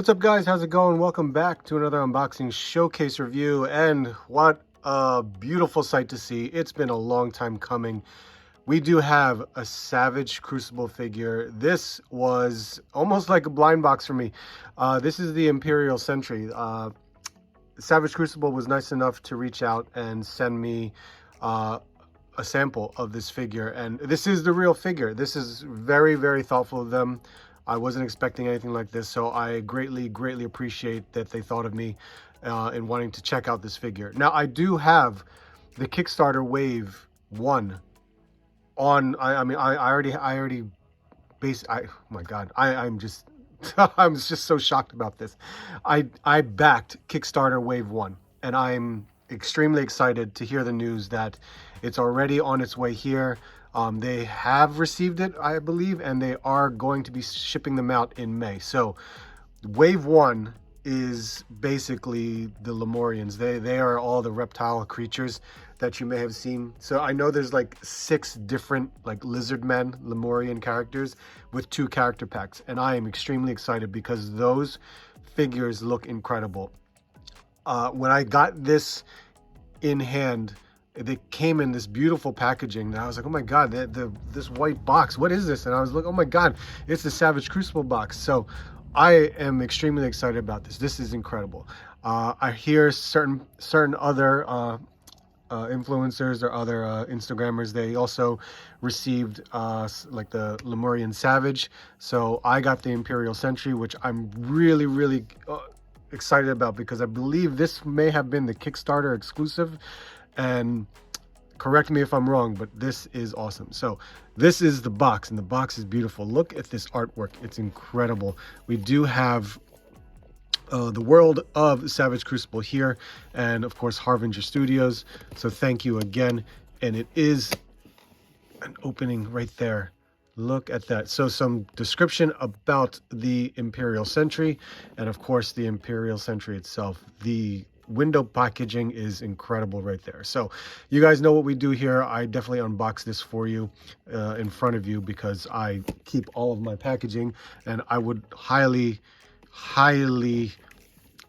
What's up, guys? How's it going? Welcome back to another unboxing showcase review, and what a beautiful sight to see. It's been a long time coming. We do have a Savage Crucible figure. This was almost like a blind box for me. This is the Imperial Sentry. Savage Crucible was nice enough to reach out and send me a sample of this figure, and this is the real figure. This is very, very thoughtful of them. I wasn't expecting anything like this, so I greatly appreciate that they thought of me in wanting to check out this figure. Now, I do have the Kickstarter Wave 1 on. I already based. Oh my God, I'm just I'm just so shocked about this. I backed Kickstarter Wave 1, and I'm extremely excited to hear the news that it's already on its way here. They have received it, I believe, and they are going to be shipping them out in May. So Wave 1 is basically the Lemurians. They are all the reptile creatures that you may have seen. So I know there's like 6 different like lizard men Lemurian characters with 2 character packs, and I am extremely excited because those figures look incredible. When I got this in hand, they came in this beautiful packaging, and I was like, oh my God, this white box, what is this? And I was like, oh my God, it's the Savage Crucible box. So I am extremely excited about this. This is incredible. I hear certain other influencers or other Instagrammers, they also received like the Lemurian Savage. So I got the Imperial Sentry, which I'm really excited about, because I believe this may have been the Kickstarter exclusive. And correct me if I'm wrong, but this is awesome. So this is the box, and the box is beautiful. Look at this artwork. It's incredible. We do have the world of Savage Crucible here, and of course Harbinger Studios. So thank you again. And it is an opening right there. Look at that. So some description about the Imperial Sentry, and of course the Imperial Sentry itself. The window packaging is incredible right there. So you guys know what we do here. I definitely unbox this for you in front of you, because I keep all of my packaging, and I would highly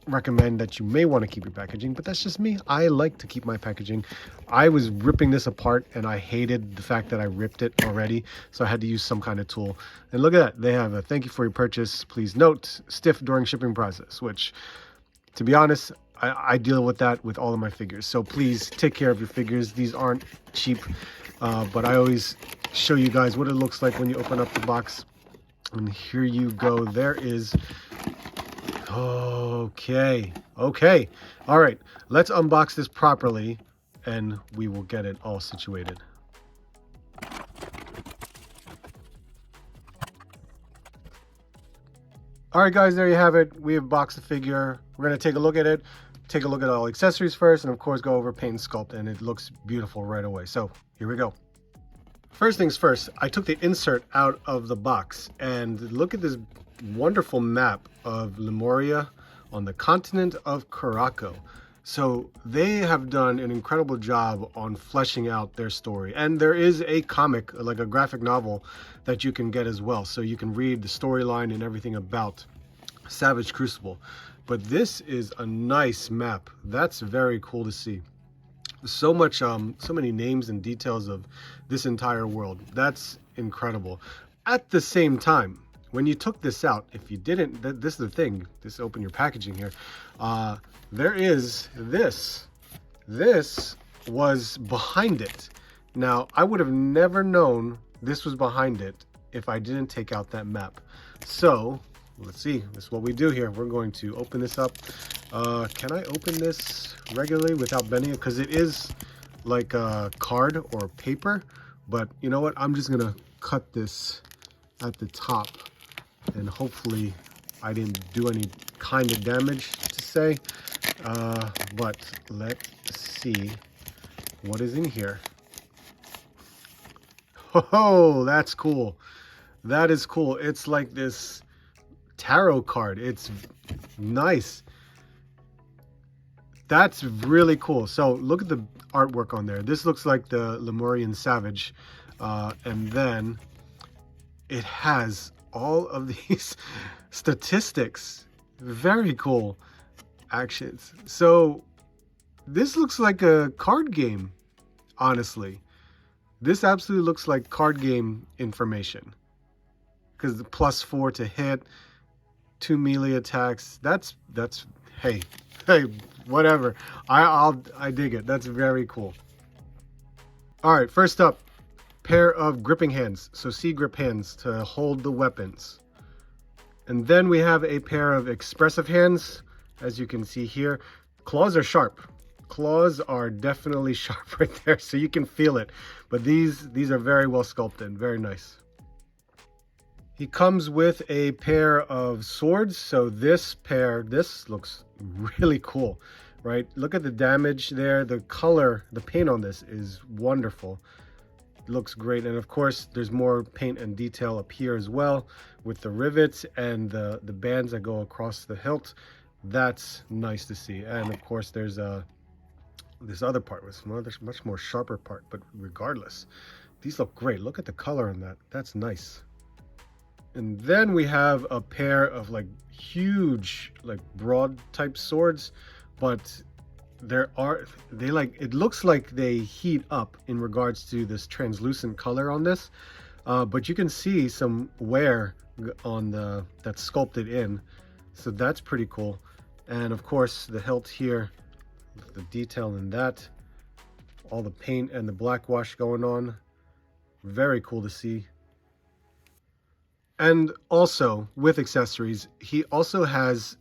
recommend that you may want to keep your packaging, but that's just me. I like to keep my packaging. I was ripping this apart, and I hated the fact that I ripped it already, so I had to use some kind of tool. And look at that. They have a thank you for your purchase. Please note, stiff during shipping process, which, to be honest, I deal with that with all of my figures. So please take care of your figures. These aren't cheap, but I always show you guys what it looks like when you open up the box. And here you go. There is... Okay. All right. Let's unbox this properly, and we will get it all situated. All right, guys, there you have it. We have boxed the figure. We're going to take a look at it, take a look at all accessories first, and of course go over paint and sculpt, and it looks beautiful right away. So here we go. First things first, I took the insert out of the box, and look at this wonderful map of Lemuria on the continent of Kyoto. So they have done an incredible job on fleshing out their story. And there is a comic, like a graphic novel, that you can get as well. So you can read the storyline and everything about Savage Crucible. But this is a nice map. That's very cool to see. So much, so many names and details of this entire world. That's incredible. At the same time, when you took this out, if you didn't, this is the thing, just open your packaging here. There is this. This was behind it. Now, I would have never known this was behind it if I didn't take out that map. So, let's see. This is what we do here. We're going to open this up. Can I open this regularly without bending it? Because it is like a card or paper. But you know what? I'm just going to cut this at the top. And hopefully I didn't do any kind of damage, to say. But let's see what is in here. Oh, that's cool. That is cool. It's like this tarot card. It's nice. That's really cool. So look at the artwork on there. This looks like the Lemurian Savage. And then it has all of these statistics Very cool actions. So this looks like a card game, honestly. This absolutely looks like card game information. Because the +4 to hit, 2 melee attacks. That's hey, hey, whatever. I dig it. That's very cool. All right, first up, pair of gripping hands. So C grip hands to hold the weapons. And then we have a pair of expressive hands, as you can see here. Claws are sharp. Claws are definitely sharp right there, so you can feel it. But these are very well sculpted, very nice. He comes with a pair of swords. So this looks really cool, right? Look at the damage there. The color, the paint on this is wonderful. Looks great. And of course there's more paint and detail up here as well with the rivets and the bands that go across the hilt. That's nice to see. And of course there's this other part with much more sharper part, but regardless, these look great. Look at the color on that. That's nice. And then we have a pair of like huge, like broad type swords, but it looks like they heat up in regards to this translucent color on this, but you can see some wear on that's sculpted in, so that's pretty cool. And of course the hilt here, the detail in that, all the paint and the black wash going on, very cool to see. And also with accessories, he also has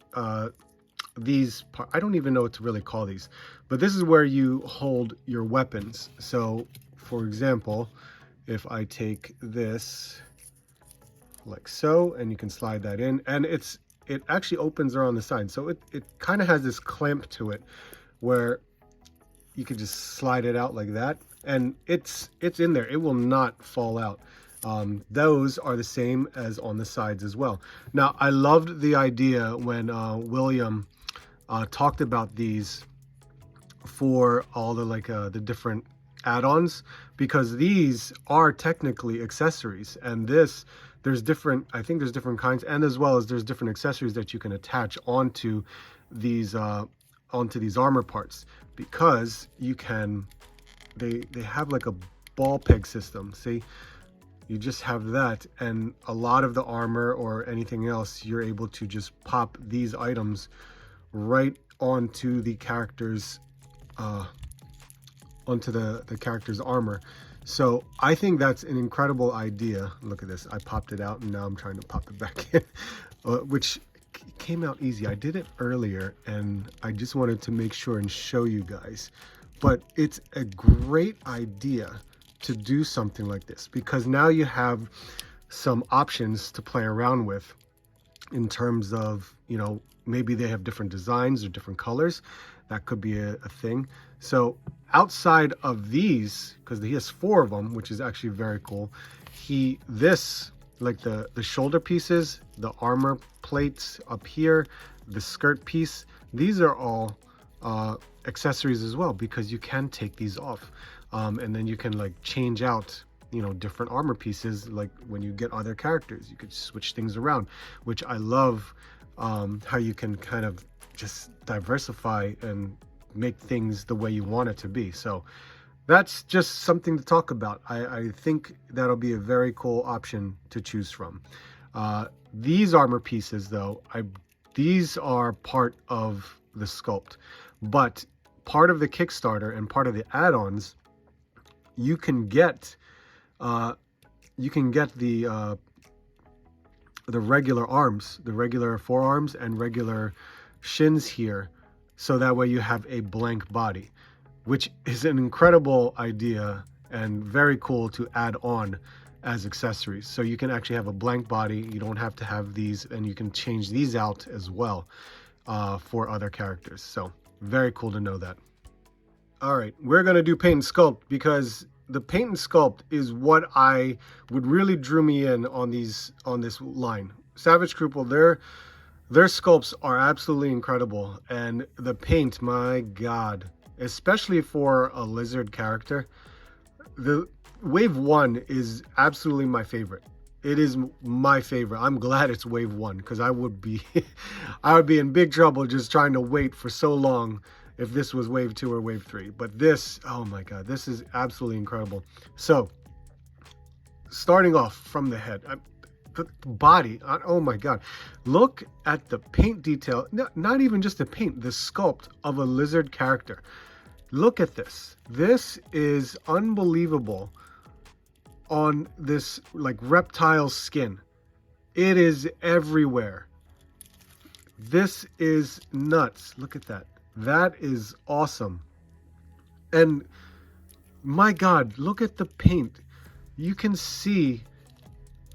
these, I don't even know what to really call these, but this is where you hold your weapons. So for example, if I take this like so, and you can slide that in, and it actually opens around the side, so it kind of has this clamp to it where you could just slide it out like that, and it's in there. It will not fall out. Those are the same as on the sides as well. Now I loved the idea when William talked about these for all the different add-ons, because these are technically accessories, and there's different, I think there's different kinds, and as well as there's different accessories that you can attach onto these armor parts, because you can, they have like a ball peg system. See, you just have that, and a lot of the armor or anything else, you're able to just pop these items right onto the character's character's armor. So I think that's an incredible idea. Look at this, I popped it out and now I'm trying to pop it back in, which came out easy. I did it earlier and I just wanted to make sure and show you guys, but it's a great idea to do something like this, because now you have some options to play around with in terms of, you know, maybe they have different designs or different colors. That could be a thing. So outside of these, because he has 4 of them, which is actually very cool, like the shoulder pieces, the armor plates up here, the skirt piece, these are all accessories as well, because you can take these off. And then you can like change out, you know, different armor pieces. Like when you get other characters, you could switch things around, which I love, how you can kind of just diversify and make things the way you want it to be. So that's just something to talk about. I think that'll be a very cool option to choose from. These armor pieces though, these are part of the sculpt, but part of the Kickstarter and part of the add-ons, you can get the regular arms, the regular forearms and regular shins here, so that way you have a blank body, which is an incredible idea and very cool to add on as accessories. So you can actually have a blank body, you don't have to have these, and you can change these out as well for other characters. So very cool to know that. All right, we're gonna do paint and sculpt, because the paint and sculpt is what would really drew me in on this line. Savage Crucible, their sculpts are absolutely incredible, and the paint, my God, especially for a lizard character. The wave 1 is absolutely my favorite. It is my favorite. I'm glad it's wave 1 because I would be I would be in big trouble just trying to wait for so long if this was wave 2 or wave 3. But this, oh my god, this is absolutely incredible. So, starting off from the head, the body, oh my god, look at the paint detail. Not even just the paint, the sculpt of a lizard character. Look at this. This is unbelievable. On this like reptile skin, it is everywhere. This is nuts. Look at that. That is awesome. And my god, look at the paint. You can see,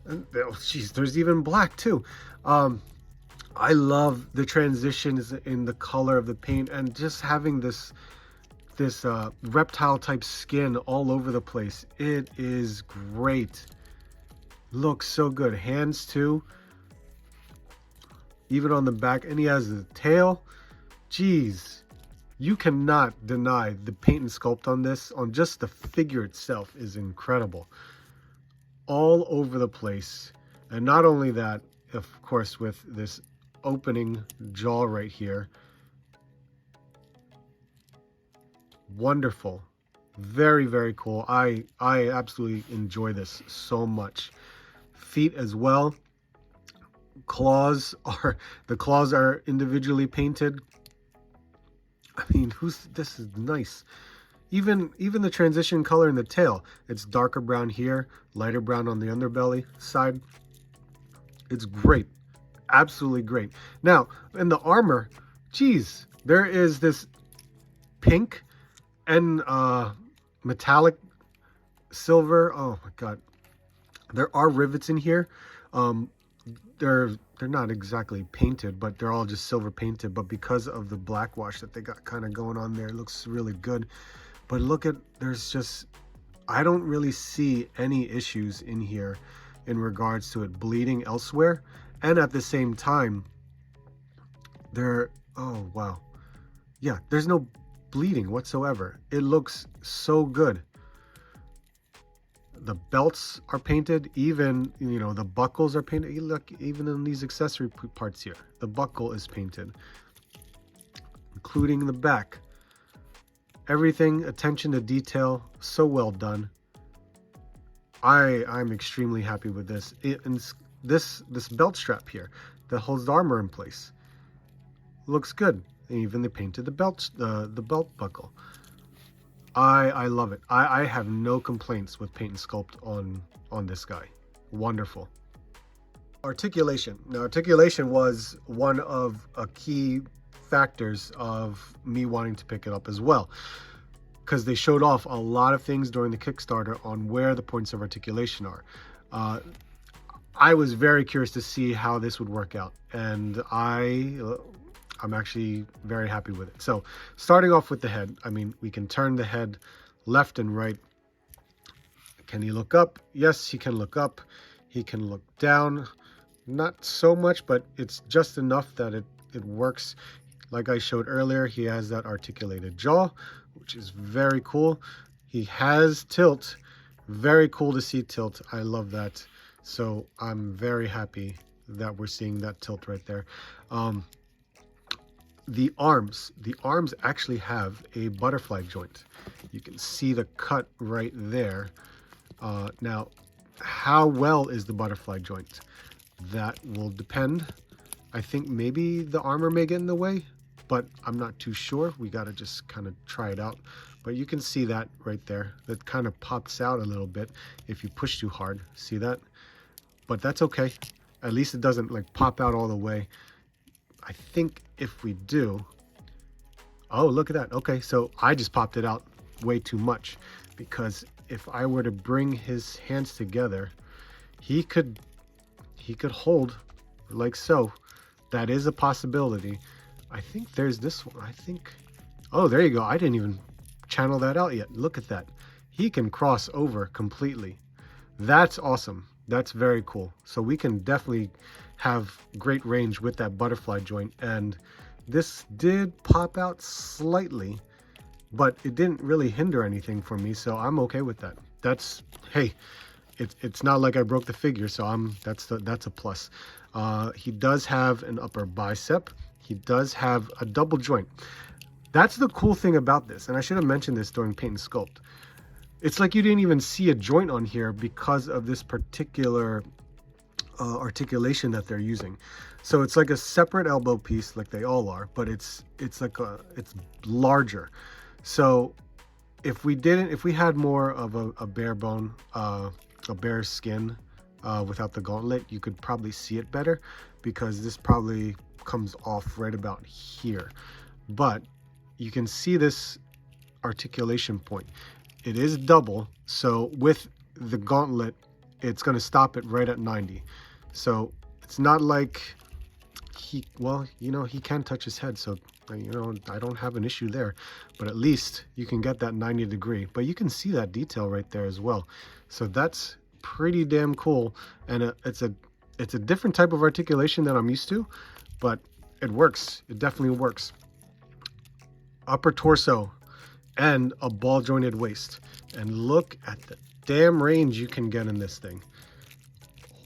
oh geez, there's even black too. I love the transitions in the color of the paint and just having this reptile type skin all over the place. It is great. Looks so good. Hands too, even on the back, and he has the tail. Jeez, you cannot deny the paint and sculpt on this, on just the figure itself, is incredible. All over the place. And not only that, of course, with this opening jaw right here. Wonderful. Very, very cool. I absolutely enjoy this so much. Feet as well. The claws are individually painted. I mean, this is nice. Even the transition color in the tail. It's darker brown here, lighter brown on the underbelly side. It's great. Absolutely great. Now, in the armor, geez, there is this pink and metallic silver. Oh my god, there are rivets in here. They're not exactly painted, but they're all just silver painted, but because of the black wash that they got kind of going on there, it looks really good. But look at, I don't really see any issues in here in regards to it bleeding elsewhere, and at the same time oh wow, yeah, there's no bleeding whatsoever. It looks so good. The belts are painted, even, you know, the buckles are painted. You look, even in these accessory parts here, the buckle is painted, including the back. Everything, attention to detail, so well done. I'm extremely happy with this. And this belt strap here that holds the armor in place looks good. And even they painted the belt buckle. I love it. I have no complaints with paint and sculpt on this guy. Wonderful. Articulation. Now, articulation was one of a key factors of me wanting to pick it up as well, because they showed off a lot of things during the Kickstarter on where the points of articulation are. I was very curious to see how this would work out, and I'm actually very happy with it. So starting off with the head, I mean, we can turn the head left and right. Can he look up? Yes, he can look up. He can look down. Not so much, but it's just enough that it works. Like I showed earlier, he has that articulated jaw, which is very cool. He has tilt. Very cool to see tilt. I love that. So I'm very happy that we're seeing that tilt right there. The arms actually have a butterfly joint. You can see the cut right there. Now, how well is the butterfly joint? That will depend. I think maybe the armor may get in the way, but I'm not too sure. We got to just kind of try it out. But you can see that right there. That kind of pops out a little bit if you push too hard. See that? But that's okay. At least it doesn't like pop out all the way. I think if we do, oh, look at that. Okay, so I just popped it out way too much, because if I were to bring his hands together, he could hold like so. That is a possibility. I think there's this one. I think, oh, there you go. I didn't even channel that out yet. Look at that. He can cross over completely. That's awesome. That's very cool. So we can definitely have great range with that butterfly joint. And this did pop out slightly, but it didn't really hinder anything for me. So I'm okay with that. That's, hey, it's not like I broke the figure, so that's a plus. He does have an upper bicep. He does have a double joint. That's the cool thing about this, and I should have mentioned this during paint and sculpt. It's like you didn't even see a joint on here because of this particular articulation that they're using. So it's like a separate elbow piece, like they all are, but it's larger. So if we had more of a bare bone, a bare skin without the gauntlet, you could probably see it better, because this probably comes off right about here. But you can see this articulation point. It is double, so with the gauntlet, it's going to stop it right at 90. So it's not like he can touch his head, so I don't have an issue there, but at least you can get that 90 degree. But you can see that detail right there as well. So that's pretty damn cool, and it's a different type of articulation than I'm used to, but it works. It definitely works. Upper torso and a ball jointed waist, and look at the damn range you can get in this thing.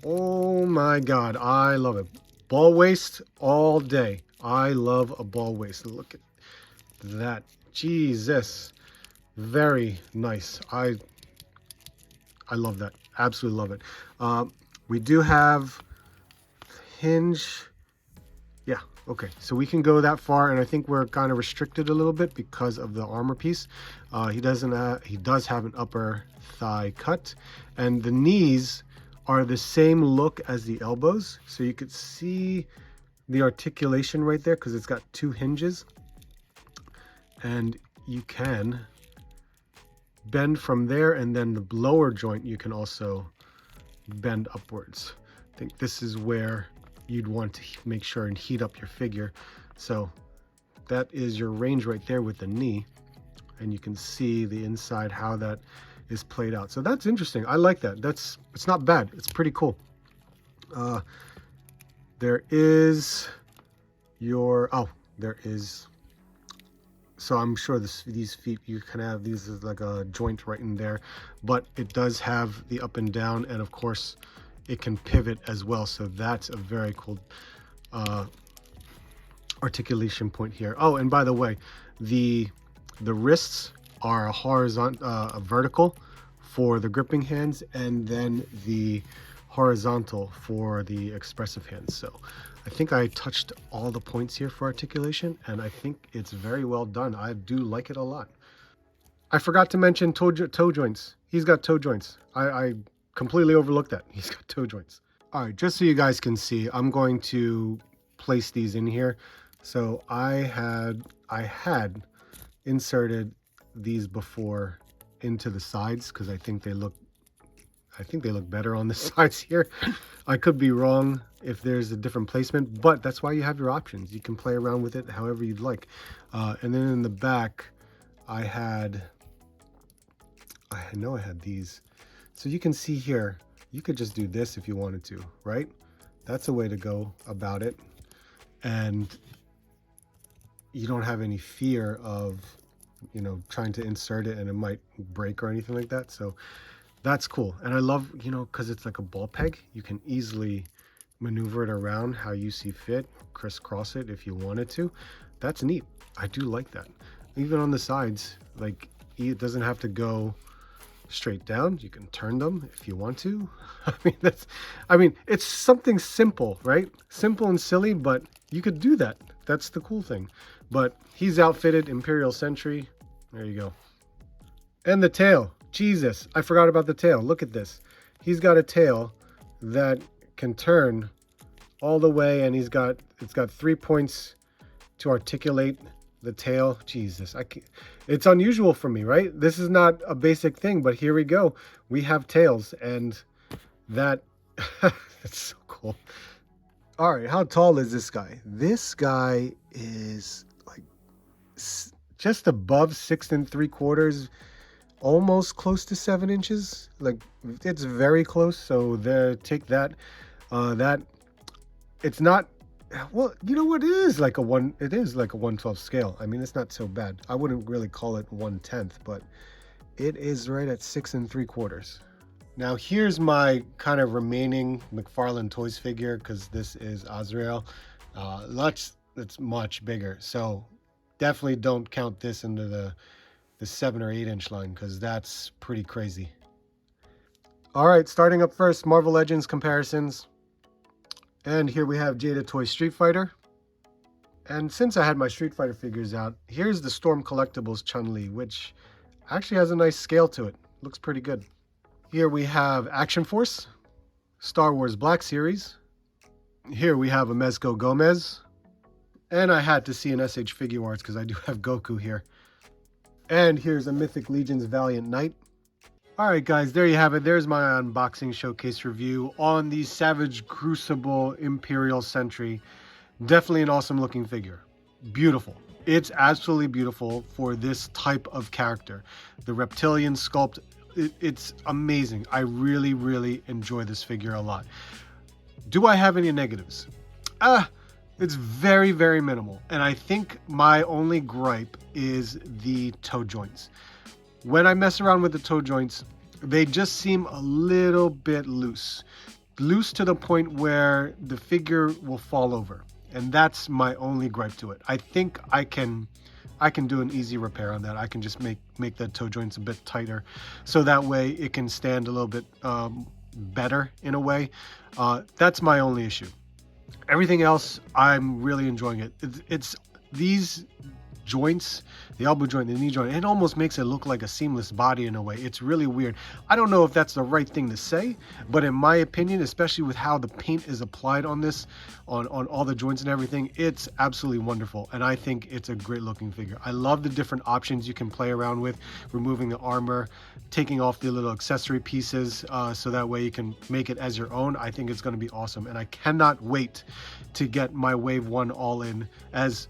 Oh my god, I love it. Ball waist all day. I love a ball waist. Look at that. Jesus, very nice. I love that. Absolutely love it. We do have hinge. Yeah, okay, so we can go that far, and I think we're kind of restricted a little bit because of the armor piece. He does have an upper thigh cut, and the knees are the same look as the elbows, so you could see the articulation right there because it's got two hinges, and you can bend from there, and then the lower joint you can also bend upwards. I think this is where you'd want to make sure and heat up your figure. So that is your range right there with the knee, and you can see the inside how that is played out. So that's interesting. I like that. It's not bad. It's pretty cool. There is so I'm sure these feet, you can have these as like a joint right in there, but it does have the up and down, and of course it can pivot as well. So that's a very cool articulation point here. Oh, and by the way, the wrists are a horizontal, a vertical for the gripping hands, and then the horizontal for the expressive hands. So I think I touched all the points here for articulation, and I think it's very well done. I do like it a lot. I forgot to mention toe joints. He's got toe joints. I completely overlooked that. He's got toe joints. All right, just so you guys can see, I'm going to place these in here. So I had inserted these before into the sides because I think they look better on the sides here. I could be wrong if there's a different placement, but that's why you have your options. You can play around with it however you'd like. And then in the back, I know I had these. So you can see here, you could just do this if you wanted to, right? That's a way to go about it. And you don't have any fear of, trying to insert it and it might break or anything like that. So that's cool. And I love, because it's like a ball peg, you can easily maneuver it around how you see fit, crisscross it if you wanted to. That's neat. I do like that. Even on the sides, like, it doesn't have to go straight down. You can turn them if you want to. I mean, it's something simple, right? Simple and silly, but you could do that. That's the cool thing. But he's outfitted Imperial Sentry. There you go. And the tail. Jesus, I forgot about the tail. Look at this. He's got a tail that can turn all the way, and it's got 3 points to articulate the tail. Jesus, it's unusual for me, right? This is not a basic thing, but here we go. We have tails, and that it's so cool. All right, how tall is this guy? This guy is like just above 6 3/4, almost close to 7 inches. Like, it's very close. So there, take that. That it's not. Well, you know what? It is like a 1/12 scale. I mean, it's not so bad. I wouldn't really call it 1/10, but it is right at 6 3/4. Now here's my kind of remaining McFarlane Toys figure, because this is Azrael. It's much bigger, so definitely don't count this into the 7 or 8 inch line, because that's pretty crazy. All right, starting up first, Marvel Legends comparisons. And here we have Jada Toy Street Fighter. And since I had my Street Fighter figures out, here's the Storm Collectibles Chun-Li, which actually has a nice scale to it. Looks pretty good. Here we have Action Force, Star Wars Black Series. Here we have a Mezco Gomez. And I had to see an SH Figure Arts because I do have Goku here. And here's a Mythic Legions Valiant Knight. Alright guys, there you have it. There's my unboxing showcase review on the Savage Crucible Imperial Sentry. Definitely an awesome looking figure. Beautiful. It's absolutely beautiful for this type of character. The reptilian sculpt, it's amazing. I really, really enjoy this figure a lot. Do I have any negatives? It's very, very minimal. And I think my only gripe is the toe joints. When I mess around with the toe joints, they just seem a little bit loose. Loose to the point where the figure will fall over. And that's my only gripe to it. I think I can do an easy repair on that. I can just make the toe joints a bit tighter, so that way it can stand a little bit better in a way. That's my only issue. Everything else, I'm really enjoying it. It's these joints, the elbow joint, the knee joint, it almost makes it look like a seamless body in a way. It's really weird. I don't know if that's the right thing to say, but in my opinion, especially with how the paint is applied on this, on all the joints and everything, it's absolutely wonderful. And I think it's a great looking figure. I love the different options you can play around with, removing the armor, taking off the little accessory pieces, so that way you can make it as your own. I think it's going to be awesome. And I cannot wait to get my Wave 1 all-in, as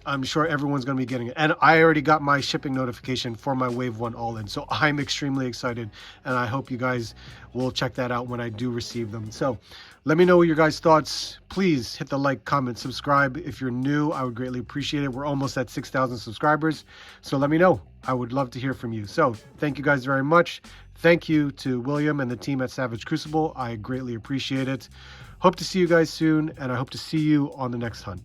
I'm sure everyone's going to be getting it. And I already got my shipping notification for my Wave 1 all-in. So I'm extremely excited. And I hope you guys will check that out when I do receive them. So let me know your guys' thoughts. Please hit the like, comment, subscribe. If you're new, I would greatly appreciate it. We're almost at 6,000 subscribers. So let me know. I would love to hear from you. So thank you guys very much. Thank you to William and the team at Savage Crucible. I greatly appreciate it. Hope to see you guys soon. And I hope to see you on the next hunt.